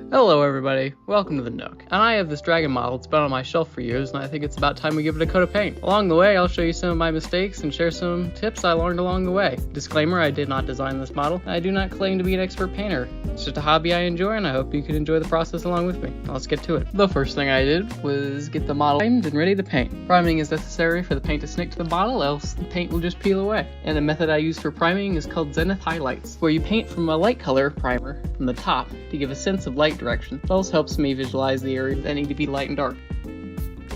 Hello everybody, welcome to the Nook. And I have this dragon model, it's been on my shelf for years, and I think it's about time we give it a coat of paint. Along the way, I'll show you some of my mistakes and share some tips I learned along the way. Disclaimer, I did not design this model, and I do not claim to be an expert painter. It's just a hobby I enjoy, and I hope you can enjoy the process along with me. Let's get to it. The first thing I did was get the model primed and ready to paint. Priming is necessary for the paint to stick to the bottle, else the paint will just peel away. And the method I use for priming is called zenith highlights, where you paint from a light color primer from the top to give a sense of light direction. It also helps me visualize the areas that need to be light and dark.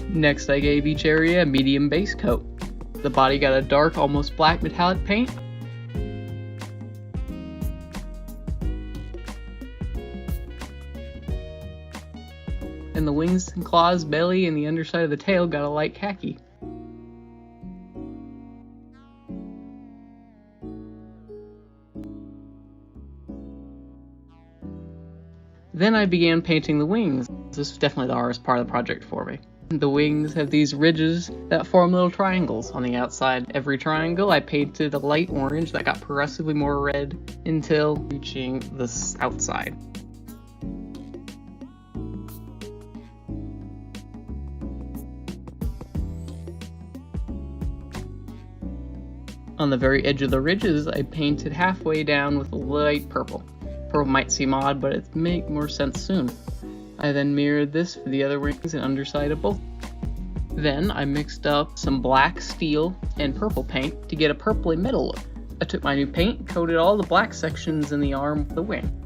Next, I gave each area a medium base coat. The body got a dark, almost black metallic paint. And the wings and claws, belly, and the underside of the tail got a light khaki. Then I began painting the wings. This was definitely the hardest part of the project for me. The wings have these ridges that form little triangles on the outside. Every triangle I painted a light orange that got progressively more red until reaching the outside. On the very edge of the ridges, I painted halfway down with light purple. Purple might seem odd, but it may make more sense soon. I then mirrored this for the other wings and underside of both. Then I mixed up some black, steel, and purple paint to get a purpley metal look. I took my new paint and coated all the black sections in the arm of the wing.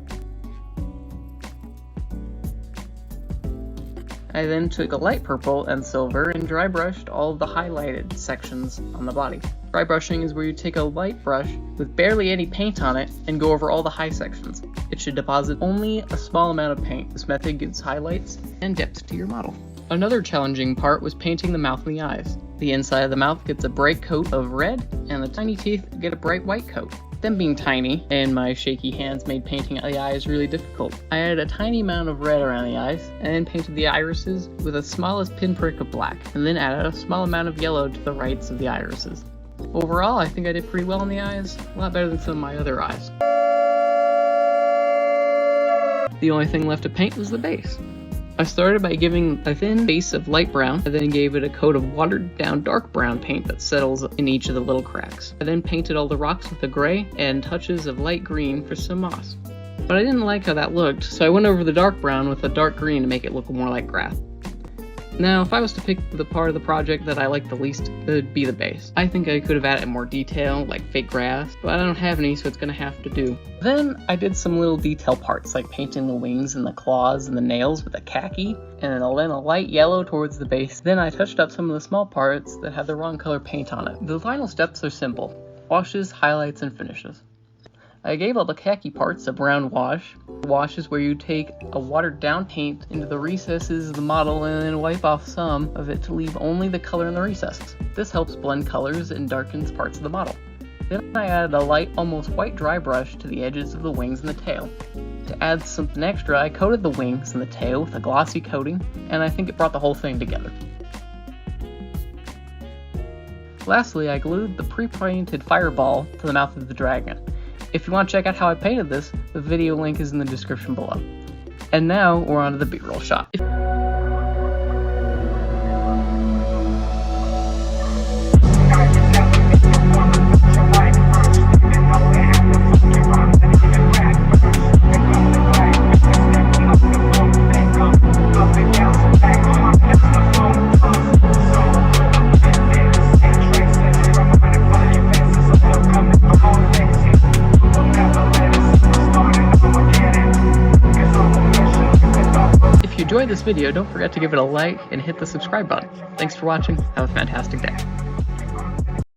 I then took a light purple and silver and dry brushed all of the highlighted sections on the body. Dry brushing is where you take a light brush with barely any paint on it and go over all the high sections. It should deposit only a small amount of paint. This method gives highlights and depth to your model. Another challenging part was painting the mouth and the eyes. The inside of the mouth gets a bright coat of red, and the tiny teeth get a bright white coat. Them being tiny, and my shaky hands made painting the eyes really difficult. I added a tiny amount of red around the eyes, and then painted the irises with the smallest pinprick of black, and then added a small amount of yellow to the rights of the irises. Overall, I think I did pretty well on the eyes, a lot better than some of my other eyes. The only thing left to paint was the base. I started by giving a thin base of light brown, and then gave it a coat of watered down dark brown paint that settles in each of the little cracks. I then painted all the rocks with a gray and touches of light green for some moss. But I didn't like how that looked, so I went over the dark brown with a dark green to make it look more like grass. Now, if I was to pick the part of the project that I liked the least, it would be the base. I think I could have added more detail, like fake grass, but I don't have any, so it's gonna have to do. Then I did some little detail parts, like painting the wings and the claws and the nails with a khaki, and then a light yellow towards the base. Then I touched up some of the small parts that had the wrong color paint on it. The final steps are simple: washes, highlights, and finishes. I gave all the khaki parts a brown wash. Wash is where you take a watered down paint into the recesses of the model and then wipe off some of it to leave only the color in the recesses. This helps blend colors and darkens parts of the model. Then I added a light, almost white dry brush to the edges of the wings and the tail. To add something extra, I coated the wings and the tail with a glossy coating, and I think it brought the whole thing together. Lastly, I glued the pre-painted fireball to the mouth of the dragon. If you want to check out how I painted this, the video link is in the description below. And now, we're on to the B-roll shot. If you enjoyed this video, don't forget to give it a like and hit the subscribe button. Thanks for watching. Have a fantastic day.